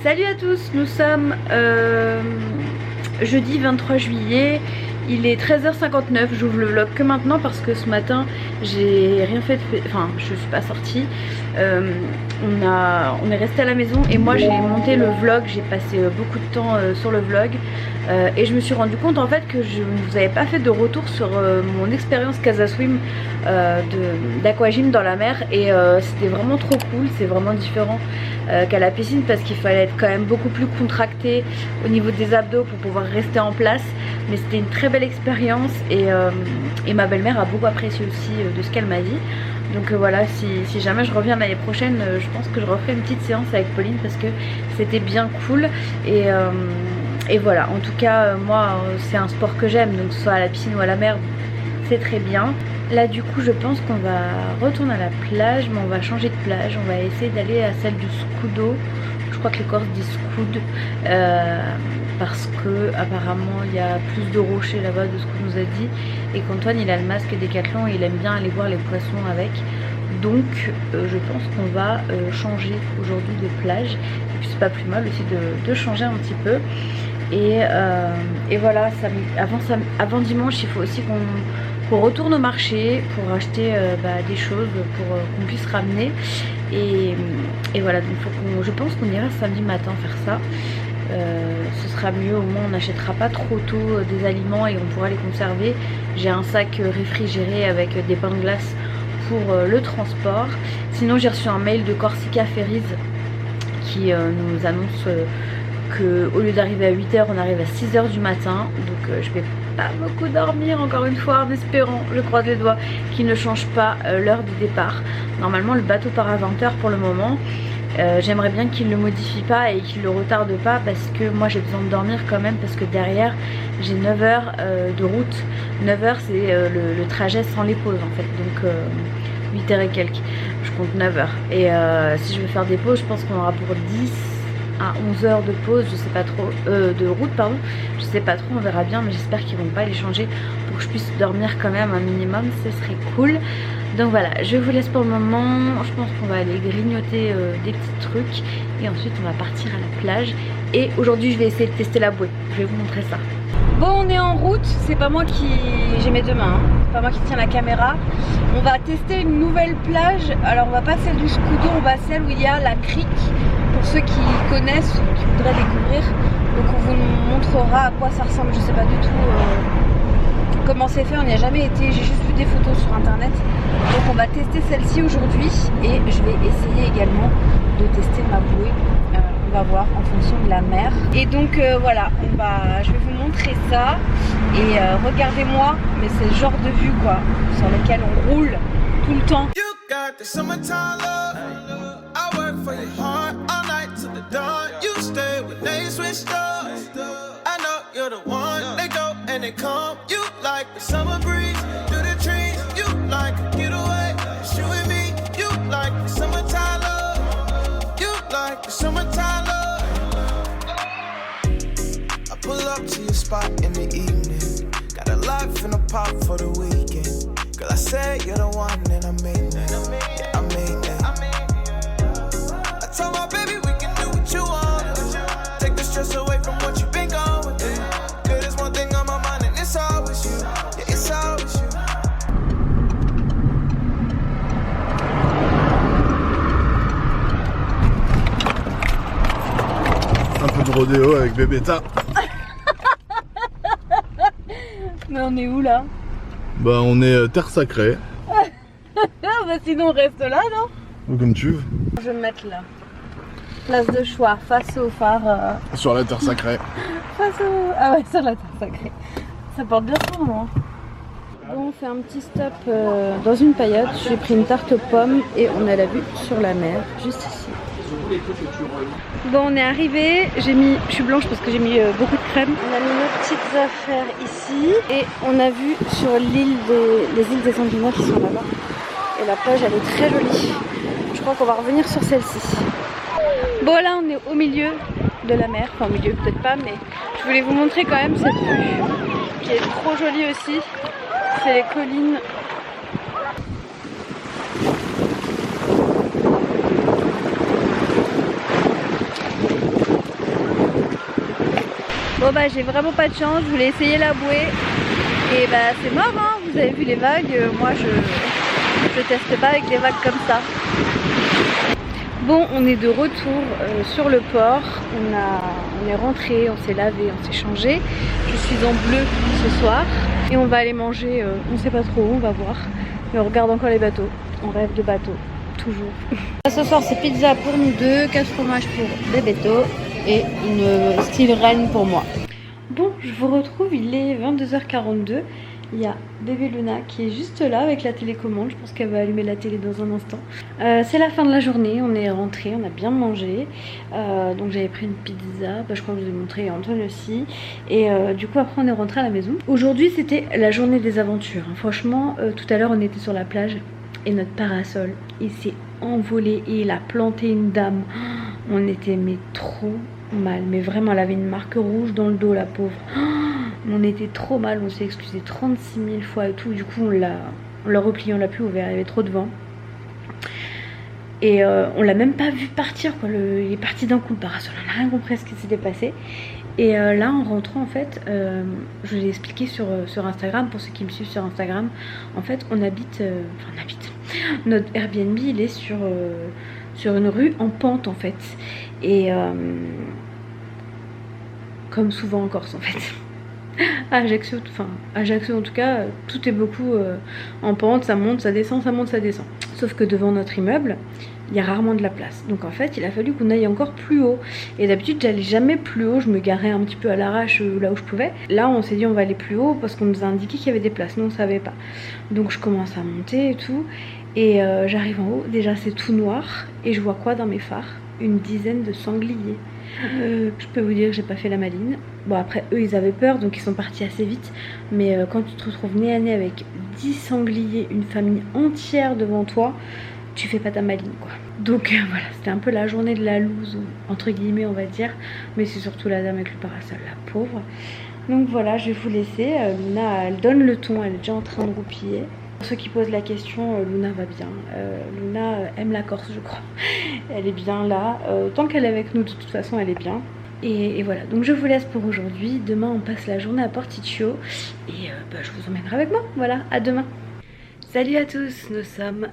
Salut à tous, nous sommes jeudi 23 juillet, il est 13h59, j'ouvre le vlog que maintenant parce que ce matin j'ai rien fait, enfin je suis pas sortie, on est resté à la maison et moi j'ai monté le vlog, j'ai passé beaucoup de temps sur le vlog et je me suis rendu compte en fait que je ne vous avais pas fait de retour sur mon expérience Casa Swim d'aquagym dans la mer et c'était vraiment trop cool, c'est vraiment différent qu'à la piscine parce qu'il fallait être quand même beaucoup plus contracté au niveau des abdos pour pouvoir rester en place, mais c'était une très belle expérience et ma belle-mère a beaucoup apprécié aussi de ce qu'elle m'a dit. Donc voilà, si jamais je reviens l'année prochaine, je pense que je referai une petite séance avec Pauline parce que c'était bien cool et voilà, en tout cas moi c'est un sport que j'aime, donc soit à la piscine ou à la mer c'est très bien. Là du coup je pense qu'on va retourner à la plage, mais on va changer de plage, on va essayer d'aller à celle du Scudo. Je crois que les Corses disent Scoud parce que apparemment il y a plus de rochers là-bas de ce qu'on nous a dit et qu'Antoine il a le masque Décathlon et il aime bien aller voir les poissons avec. Donc je pense qu'on va changer aujourd'hui de plage et puis c'est pas plus mal aussi de changer un petit peu et voilà, avant dimanche il faut aussi qu'on retourne au marché pour acheter des choses pour qu'on puisse ramener et voilà, donc je pense qu'on ira samedi matin faire ça. Ce sera mieux, au moins on n'achètera pas trop tôt des aliments et on pourra les conserver. J'ai un sac réfrigéré avec des pains de glace pour le transport. Sinon j'ai reçu un mail de Corsica Ferries qui nous annonce que au lieu d'arriver à 8 h on arrive à 6 h du matin, donc je vais pas beaucoup dormir encore une fois en espérant, je croise les doigts, qu'il ne change pas l'heure du départ. Normalement le bateau part à 20 h pour le moment. J'aimerais bien qu'il le modifie pas et qu'il le retarde pas parce que moi j'ai besoin de dormir quand même parce que derrière j'ai 9 heures de route. 9 heures c'est le trajet sans les pauses en fait, donc 8 h et quelques, je compte 9 heures et si je veux faire des pauses je pense qu'on aura pour 10 à 11 heures de pause, je sais pas trop, de route pardon, je sais pas trop, on verra bien, mais j'espère qu'ils vont pas les changer pour que je puisse dormir quand même un minimum, ce serait cool. Donc voilà, je vous laisse pour le moment, je pense qu'on va aller grignoter des petits trucs et ensuite on va partir à la plage et aujourd'hui je vais essayer de tester la bouée, je vais vous montrer ça. Bon, on est en route, c'est pas moi qui... j'ai mes deux mains, hein. Pas moi qui tiens la caméra. On va tester une nouvelle plage, alors on va pas celle du Scudo, on va celle où il y a la crique, pour ceux qui connaissent ou qui voudraient découvrir. Donc on vous montrera à quoi ça ressemble, je sais pas du tout comment c'est fait, on n'y a jamais été, j'ai juste vu des photos sur internet. Donc on va tester celle-ci aujourd'hui et je vais essayer également de tester ma bouée. On va voir en fonction de la mer. Et donc voilà, je vais vous montrer ça et regardez-moi, mais c'est le genre de vue quoi, sur lequel on roule tout le temps. Pull up to your spot in the evening. Got a life in a pop for the weekend. Girl, I said you're the one and I mean that. Yeah, I mean that. I told my baby we can do what you want. Take the stress away from what you've been going through. Girl, there's one thing on my mind and it's always you. Yeah, it's always you. Un peu de rodéo avec Bébéta. Mais on est où là? Bah on est terre sacrée. Bah sinon on reste là non? Ou comme tu veux. Je vais me mettre là. Place de choix, face au phare. Sur la terre sacrée. Ah ouais, sur la terre sacrée. Ça porte bien son nom. Bon, on fait un petit stop dans une paillote. J'ai pris une tarte aux pommes et on a la vue sur la mer, juste ici. Bon, on est arrivé, je suis blanche parce que j'ai mis beaucoup de crème. On a mis nos petites affaires ici et on a vu sur l'île les îles des Anguilles qui sont là-bas. Et la plage elle est très jolie. Je crois qu'on va revenir sur celle-ci. Bon là on est au milieu de la mer, enfin au milieu peut-être pas, mais je voulais vous montrer quand même cette vue qui est trop jolie aussi. C'est les collines. Bon bah j'ai vraiment pas de chance, je voulais essayer la bouée. Et bah c'est mort hein, vous avez vu les vagues, moi je teste pas avec les vagues comme ça. Bon, on est de retour sur le port, on est rentré, on s'est lavé, on s'est changé. Je suis en bleu ce soir et on va aller manger, on sait pas trop où, on va voir. Mais on regarde encore les bateaux, on rêve de bateaux, toujours. Ce soir c'est pizza pour nous deux, 4 fromages pour Bébéto et une style reine pour moi. Bon, je vous retrouve, il est 22h42. Il y a bébé Luna qui est juste là avec la télécommande. Je pense qu'elle va allumer la télé dans un instant. C'est la fin de la journée, on est rentré, on a bien mangé. Donc j'avais pris une pizza, je crois que je vous ai montré, et Antoine aussi. Et du coup après on est rentré à la maison. Aujourd'hui c'était la journée des aventures. Franchement, tout à l'heure on était sur la plage et notre parasol il s'est envolé et il a planté une dame. On était mais trop mal, mais vraiment elle avait une marque rouge dans le dos la pauvre. On était trop mal, on s'est excusé 36 000 fois et tout. Du coup on l'a replié, on l'a plus ouvert, il y avait trop de vent. Et on l'a même pas vu partir quoi. Il est parti d'un coup le parasol, on n'a rien compris à ce qui s'était passé. Et là en rentrant en fait, je vous ai expliqué sur Instagram, pour ceux qui me suivent sur Instagram. En fait on habite, notre Airbnb il est sur une rue en pente en fait. Et comme souvent en Corse en fait. Ajaccio en tout cas, tout est beaucoup en pente, ça monte, ça descend, ça monte, ça descend. Sauf que devant notre immeuble, il y a rarement de la place. Donc en fait, il a fallu qu'on aille encore plus haut. Et d'habitude, j'allais jamais plus haut, je me garais un petit peu à l'arrache là où je pouvais. Là, on s'est dit on va aller plus haut parce qu'on nous a indiqué qu'il y avait des places, nous on savait pas. Donc je commence à monter et tout. Et j'arrive en haut, déjà c'est tout noir. Et je vois quoi dans mes phares? Une dizaine de sangliers. Je peux vous dire que j'ai pas fait la maline. Bon après eux ils avaient peur donc ils sont partis assez vite. Mais quand tu te retrouves nez à nez avec 10 sangliers, une famille entière devant toi, tu fais pas ta maline quoi. Donc voilà, c'était un peu la journée de la loose entre guillemets on va dire. Mais c'est surtout la dame avec le parasol, la pauvre. Donc voilà, je vais vous laisser. Luna elle donne le ton, elle est déjà en train de roupiller. Pour ceux qui posent la question, Luna va bien. Luna aime la Corse je crois. Elle est bien là. Tant qu'elle est avec nous de toute façon elle est bien. Et voilà, donc je vous laisse pour aujourd'hui. Demain on passe la journée à Porticcio. Et je vous emmènerai avec moi. Voilà, à demain. Salut à tous, nous sommes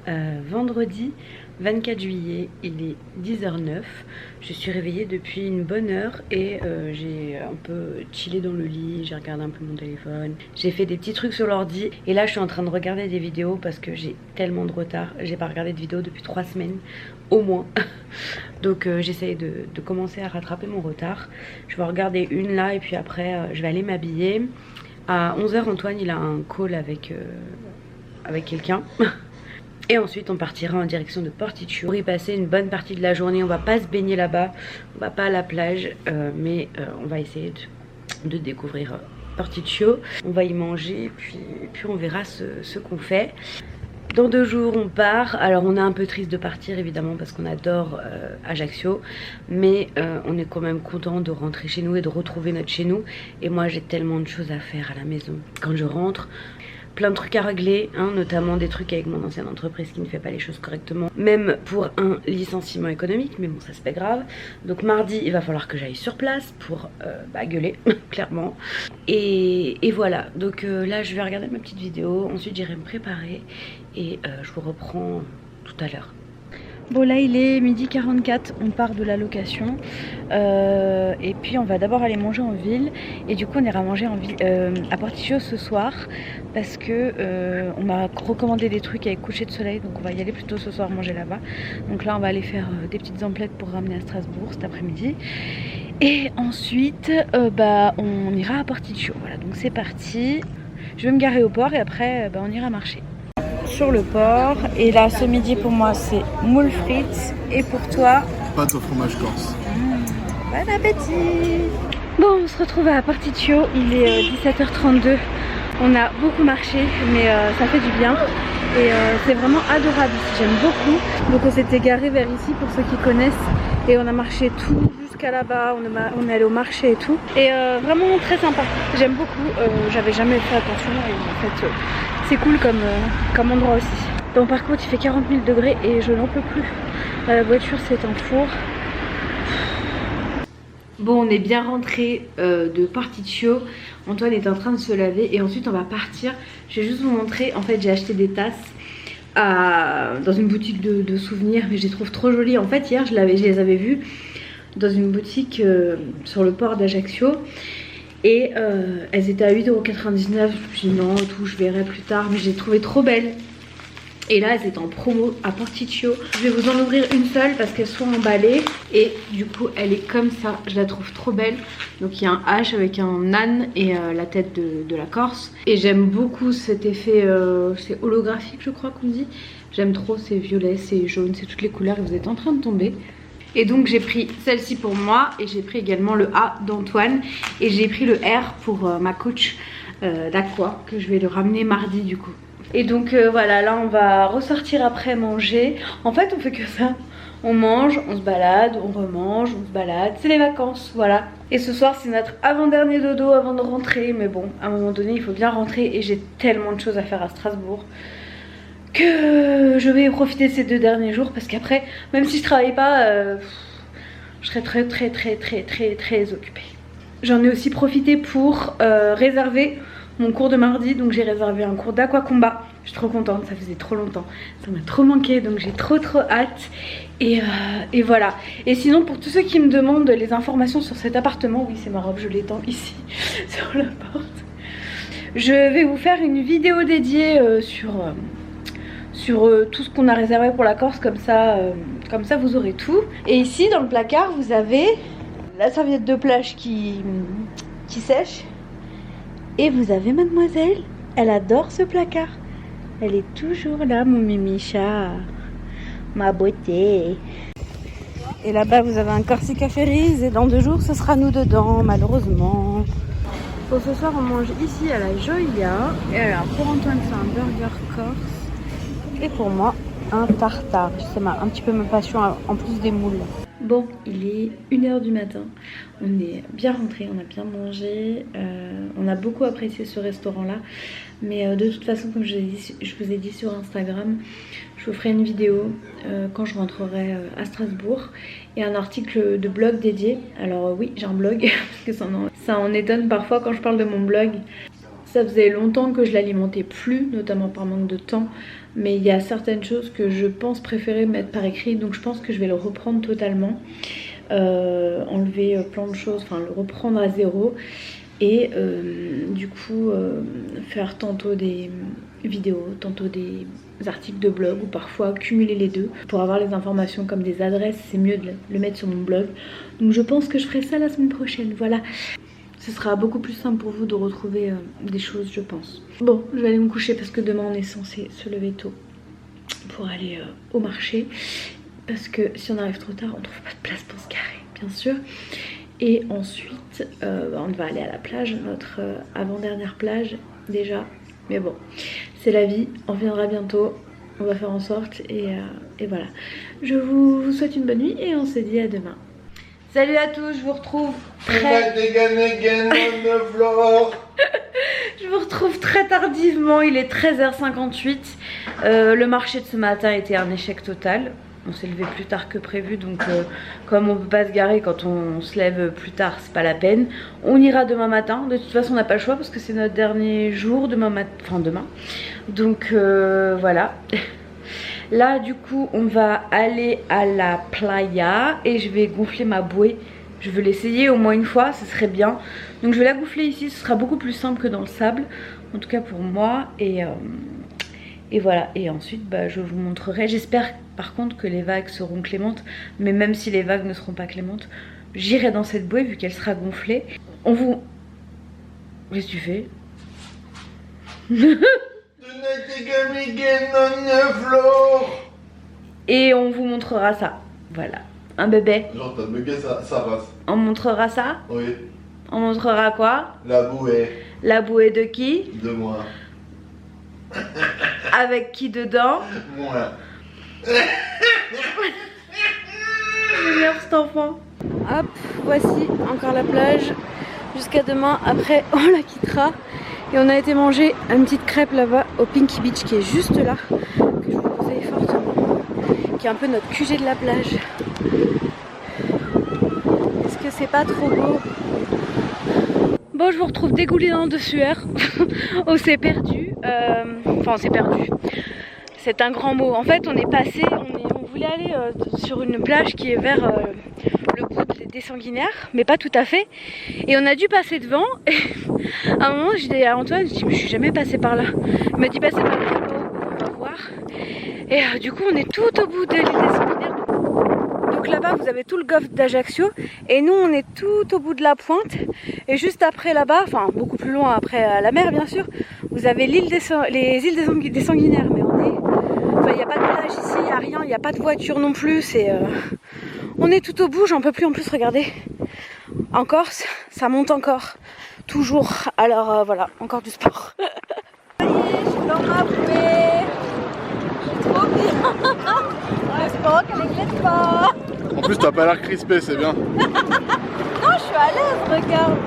vendredi 24 juillet, il est 10h09. Je suis réveillée depuis une bonne heure et j'ai un peu chillé dans le lit, j'ai regardé un peu mon téléphone, j'ai fait des petits trucs sur l'ordi et là je suis en train de regarder des vidéos parce que j'ai tellement de retard. J'ai pas regardé de vidéo depuis 3 semaines au moins. Donc j'essaye de commencer à rattraper mon retard. Je vais regarder une là et puis après je vais aller m'habiller. À 11h Antoine il a un call avec quelqu'un. Et ensuite on partira en direction de Porticcio pour y passer une bonne partie de la journée. On va pas se baigner là-bas, on va pas à la plage, mais on va essayer de découvrir Porticcio. On va y manger puis on verra ce qu'on fait. Dans 2 jours on part. Alors on est un peu triste de partir évidemment parce qu'on adore Ajaccio, mais on est quand même content de rentrer chez nous et de retrouver notre chez nous. Et moi j'ai tellement de choses à faire à la maison quand je rentre. Plein de trucs à régler, hein, notamment des trucs avec mon ancienne entreprise qui ne fait pas les choses correctement, même pour un licenciement économique, mais bon ça c'est pas grave. Donc mardi il va falloir que j'aille sur place pour gueuler clairement. Et voilà, donc là je vais regarder ma petite vidéo, ensuite j'irai me préparer et je vous reprends tout à l'heure. Bon là il est 12h44, on part de la location et puis on va d'abord aller manger en ville. Et du coup on ira manger en ville, à Porticcio ce soir parce que on m'a recommandé des trucs avec coucher de soleil. Donc on va y aller plutôt ce soir manger là-bas. Donc là on va aller faire des petites emplettes pour ramener à Strasbourg cet après-midi. Et ensuite on ira à Porticcio. Voilà donc c'est parti. Je vais me garer au port et après on ira marcher sur le port. Et là ce midi pour moi c'est moules frites et pour toi pâte au fromage corse. Bon appétit. Bon on se retrouve à Porticcio, il est 17h32. On a beaucoup marché mais ça fait du bien et c'est vraiment adorable ici, j'aime beaucoup. Donc on s'était garé vers ici pour ceux qui connaissent et on a marché tout jusqu'à là-bas, on est allé au marché et tout. Et vraiment très sympa, j'aime beaucoup, j'avais jamais fait attention et en fait c'est cool comme endroit aussi. Bon par contre il fait 40 000 degrés et je n'en peux plus. La voiture c'est un four. Bon, on est bien rentré de Porticcio. Antoine est en train de se laver et ensuite on va partir. Je vais juste vous montrer. En fait, j'ai acheté des tasses dans une boutique de souvenirs, mais je les trouve trop jolies. En fait, hier, je les avais vues dans une boutique sur le port d'Ajaccio et elles étaient à 8,99 €. Je me suis dit non, tout, je verrai plus tard, mais je les trouvais trop belles. Et là elles étaient en promo à Porticcio. Je vais vous en ouvrir une seule parce qu'elles sont emballées. Et du coup elle est comme ça. Je la trouve trop belle. Donc il y a un H avec un âne et la tête de la Corse. Et j'aime beaucoup cet effet, c'est holographique je crois qu'on dit. J'aime trop, c'est violet, c'est jaune, c'est toutes les couleurs et vous êtes en train de tomber. Et donc j'ai pris celle-ci pour moi et j'ai pris également le A d'Antoine. Et j'ai pris le R pour ma coach d'Aqua que je vais le ramener mardi du coup. Et donc voilà, là on va ressortir après manger. En fait on fait que ça. On mange, on se balade, on remange, on se balade. C'est les vacances, voilà. Et ce soir c'est notre avant-dernier dodo avant de rentrer. Mais bon, à un moment donné il faut bien rentrer. Et j'ai tellement de choses à faire à Strasbourg que je vais profiter de ces 2 derniers jours. Parce qu'après, même si je travaille pas, je serai très occupée. J'en ai aussi profité pour réserver mon cours de mardi. Donc j'ai réservé un cours d'aqua combat. Je suis trop contente, ça faisait trop longtemps, ça m'a trop manqué, donc j'ai trop hâte. Et voilà. Et sinon pour tous ceux qui me demandent les informations sur cet appartement, oui c'est ma robe, je l'étends ici sur la porte. Je vais vous faire une vidéo dédiée sur tout ce qu'on a réservé pour la Corse, comme ça vous aurez tout. Et ici dans le placard vous avez la serviette de plage qui sèche. Et vous avez mademoiselle, elle adore ce placard. Elle est toujours là, mon mimicha, ma beauté. Et là-bas, vous avez un Corsica Ferries et dans 2 jours, ce sera nous dedans, malheureusement. Pour ce soir, on mange ici à la Joya. Et alors, pour Antoine, c'est un burger corse. Et pour moi, un tartare. C'est un petit peu ma passion, en plus des moules. Bon, il est 1 h du matin. On est bien rentré, on a bien mangé. On a beaucoup apprécié ce restaurant-là. Mais de toute façon, comme je vous ai dit sur Instagram, je vous ferai une vidéo quand je rentrerai à Strasbourg. Et un article de blog dédié. Alors oui, j'ai un blog, parce que ça en étonne parfois quand je parle de mon blog. Ça faisait longtemps que je l'alimentais plus, notamment par manque de temps. Mais il y a certaines choses que je pense préférer mettre par écrit. Donc je pense que je vais le reprendre totalement. Enlever plein de choses, enfin le reprendre à zéro. Et du coup faire tantôt des vidéos, tantôt des articles de blog. Ou parfois cumuler les deux. Pour avoir les informations comme des adresses, c'est mieux de le mettre sur mon blog. Donc je pense que je ferai ça la semaine prochaine, voilà. Ce sera beaucoup plus simple pour vous de retrouver des choses, je pense. Bon, je vais aller me coucher parce que demain on est censé se lever tôt pour aller au marché. Parce que si on arrive trop tard, on trouve pas de place pour se garer, bien sûr. Et ensuite, on va aller à la plage, notre avant-dernière plage déjà. Mais bon, c'est la vie, on reviendra bientôt. On va faire en sorte et voilà. Je vous souhaite une bonne nuit et on se dit à demain. Salut à tous, je vous retrouve je vous retrouve très tardivement, il est 13h58. Le marché de ce matin était un échec total. On s'est levé plus tard que prévu, donc comme on peut pas se garer quand on se lève plus tard, c'est pas la peine. On ira demain matin, de toute façon on n'a pas le choix parce que c'est notre dernier jour demain matin, enfin demain. Donc voilà. Là du coup on va aller à la playa et je vais gonfler ma bouée. Je veux l'essayer au moins une fois, ce serait bien. Donc je vais la gonfler ici, ce sera beaucoup plus simple que dans le sable. En tout cas pour moi. Et voilà, et ensuite bah, je vous montrerai. J'espère par contre que les vagues seront clémentes. Mais même si les vagues ne seront pas clémentes, j'irai dans cette bouée vu qu'elle sera gonflée. On vous... Qu'est-ce que tu fais? Et on vous montrera ça. Voilà. Un bébé. Genre t'as bugué sa race. On montrera ça? Oui. On montrera quoi? La bouée. La bouée de qui? De moi. Avec qui dedans? Moi. J'énerve cet enfant. Hop, voici encore la plage. Jusqu'à demain, après on la quittera. Et on a été manger une petite crêpe là-bas au Pinky Beach qui est juste là, que je vous conseille fortement, qui est un peu notre QG de la plage. Est-ce que c'est pas trop beau. Bon, je vous retrouve dégoulinant de sueur. On s'est perdu. Enfin, on s'est perdu. C'est un grand mot. En fait, on est passé, on voulait aller sur une plage qui est vers le bout des Sanguinaires, mais pas tout à fait. Et on a dû passer devant. Et à un moment, j'ai dit à Antoine, je dis, mais je suis jamais passé par là. Il m'a dit, passez par là, on va voir. Et du coup, on est tout au bout de l'île des Sanguinaires. Donc là-bas, vous avez tout le golfe d'Ajaccio. Et nous, on est tout au bout de la pointe. Et juste après là-bas, enfin beaucoup plus loin après la mer, bien sûr, vous avez les îles des Sanguinaires. Mais il n'y a pas de plage ici, il n'y a rien, il n'y a pas de voiture non plus. On est tout au bout, j'en peux plus en plus, regardez. En Corse, ça monte encore, toujours. Alors voilà, encore du sport. Ça y est, je suis dans ma bouée. Je suis trop bien. J'espère qu'elle n'éclate pas. En plus, t'as pas l'air crispé, c'est bien. Non, je suis à l'aise, regarde.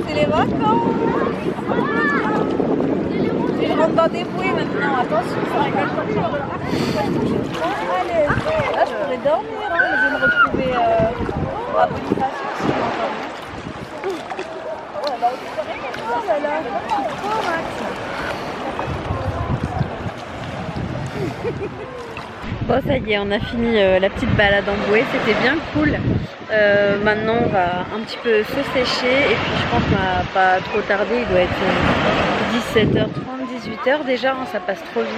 C'est les vacances. Je rentre dans des bouées maintenant, attention, ça rigole pas trop. Allez, là je pourrais dormir, hein, mais je vais me retrouver à Boniface aussi. Oh là là, je suis trop max. Bon, ça y est, on a fini la petite balade en bouée, c'était bien cool. Maintenant on va un petit peu se sécher et puis je pense qu'on va pas trop tarder, il doit être 17h30, 18h déjà, hein, ça passe trop vite.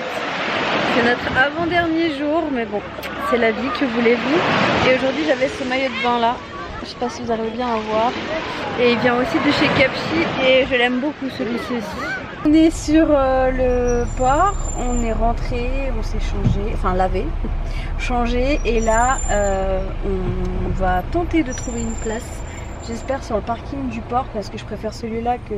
C'est notre avant-dernier jour, mais bon, c'est la vie, que voulez-vous. Et aujourd'hui j'avais ce maillot de bain là, je sais pas si vous arrivez bien à voir. Et il vient aussi de chez Capchi et je l'aime beaucoup celui-ci aussi. On est sur le port, on est rentré, on s'est changé, enfin lavé, changé, et là on va tenter de trouver une place, j'espère sur le parking du port, parce que je préfère celui-là que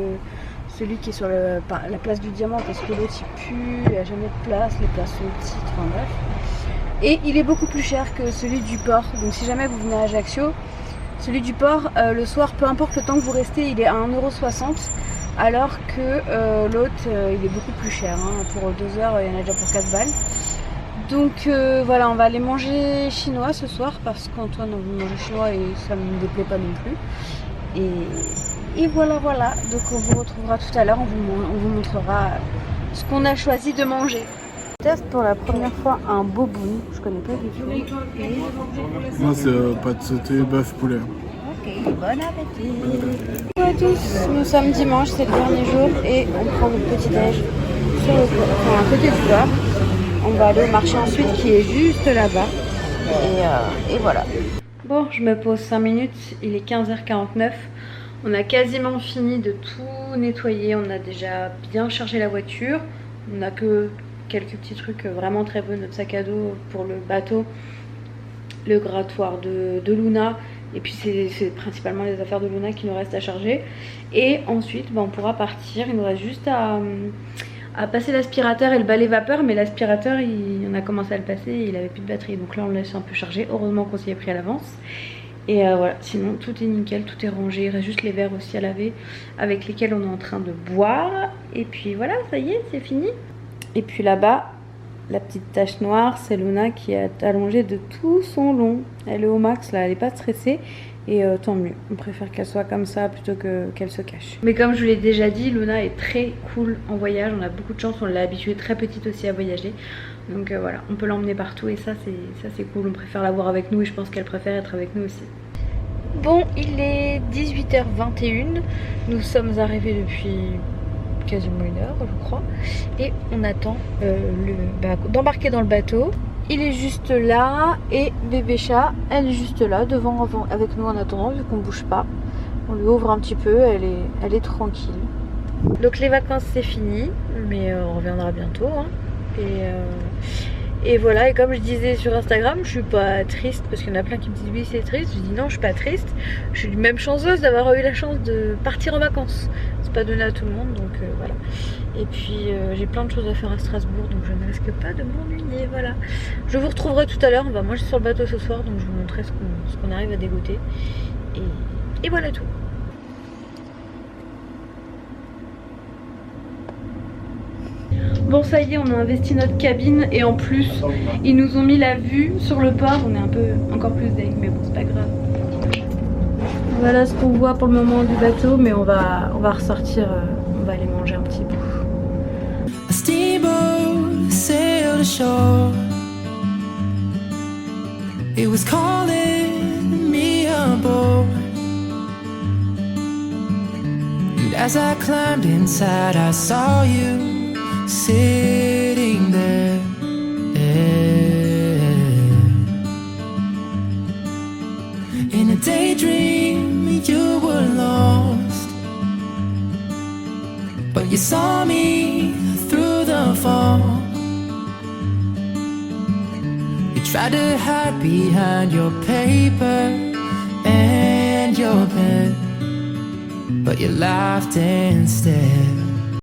celui qui est sur la place du Diamant, parce que l'autre il pue, il n'y a jamais de place, les places sont petites, enfin bref. Et il est beaucoup plus cher que celui du port, donc si jamais vous venez à Ajaccio, celui du port, le soir, peu importe le temps que vous restez, il est à 1,60 €. Alors que l'autre il est beaucoup plus cher, hein. Pour 2 heures il y en a déjà pour 4 balles. Donc voilà, on va aller manger chinois ce soir parce qu'Antoine veut manger chinois et ça ne me déplaît pas non plus. Et voilà, donc on vous retrouvera tout à l'heure, on vous montrera ce qu'on a choisi de manger. Je teste pour la première fois un boboon, je connais pas du tout. Moi c'est pâte sautée, bœuf, poulet. Ok, bon appétit. Bonjour à tous, nous sommes dimanche, c'est le dernier jour et on prend notre petit déj sur le port, enfin à côté du port. On va aller au marché ensuite qui est juste là-bas. Et voilà. Bon, je me pose 5 minutes, il est 15h49. On a quasiment fini de tout nettoyer, on a déjà bien chargé la voiture. On n'a que quelques petits trucs vraiment très peu, notre sac à dos pour le bateau, le grattoir de Luna. Et puis c'est principalement les affaires de Luna qui nous restent à charger. Et ensuite on pourra partir. Il nous reste juste à passer l'aspirateur et le balai vapeur. Mais l'aspirateur on a commencé à le passer et il avait plus de batterie. Donc là on le laisse un peu chargé. Heureusement qu'on s'y est pris à l'avance. Et voilà, sinon tout est nickel, tout est rangé. Il reste juste les verres aussi à laver avec lesquels on est en train de boire. Et puis voilà, ça y est, c'est fini. Et puis là-bas, la petite tache noire, c'est Luna qui est allongée de tout son long. Elle est au max là, elle n'est pas stressée. Et tant mieux, on préfère qu'elle soit comme ça plutôt qu'elle se cache. Mais comme je vous l'ai déjà dit, Luna est très cool en voyage. On a beaucoup de chance, on l'a habituée très petite aussi à voyager. Donc voilà, on peut l'emmener partout et ça c'est cool. On préfère l'avoir avec nous et je pense qu'elle préfère être avec nous aussi. Bon, il est 18h21. Nous sommes arrivés depuis quasiment 1 heure je crois. Et on attend d'embarquer dans le bateau. Il est juste là et bébé chat, elle est juste là devant avec nous en attendant vu qu'on bouge pas. On lui ouvre un petit peu, elle est tranquille. Donc les vacances c'est fini, mais on reviendra bientôt. Hein. Et voilà, et comme je disais sur Instagram, je suis pas triste parce qu'il y en a plein qui me disent oui c'est triste. Je dis non, je suis pas triste. Je suis même chanceuse d'avoir eu la chance de partir en vacances. C'est pas donné à tout le monde, donc voilà. Et puis j'ai plein de choses à faire à Strasbourg, donc je ne risque pas de m'ennuyer, voilà. Je vous retrouverai tout à l'heure, on va manger sur le bateau ce soir, donc je vous montrerai ce qu'on arrive à dégoter. Et voilà tout. Bon ça y est, on a investi notre cabine et en plus ils nous ont mis la vue sur le port. On est un peu encore plus deg, mais bon c'est pas grave. Voilà ce qu'on voit pour le moment du bateau, mais on va ressortir, on va aller manger un petit bout. A steamboat sailed ashore. It was calling me aboard. And as I climbed inside, I saw you sitting there. In a daydream, you were lost, but you saw me through the fog. You tried to hide behind your paper and your pen, but you laughed instead.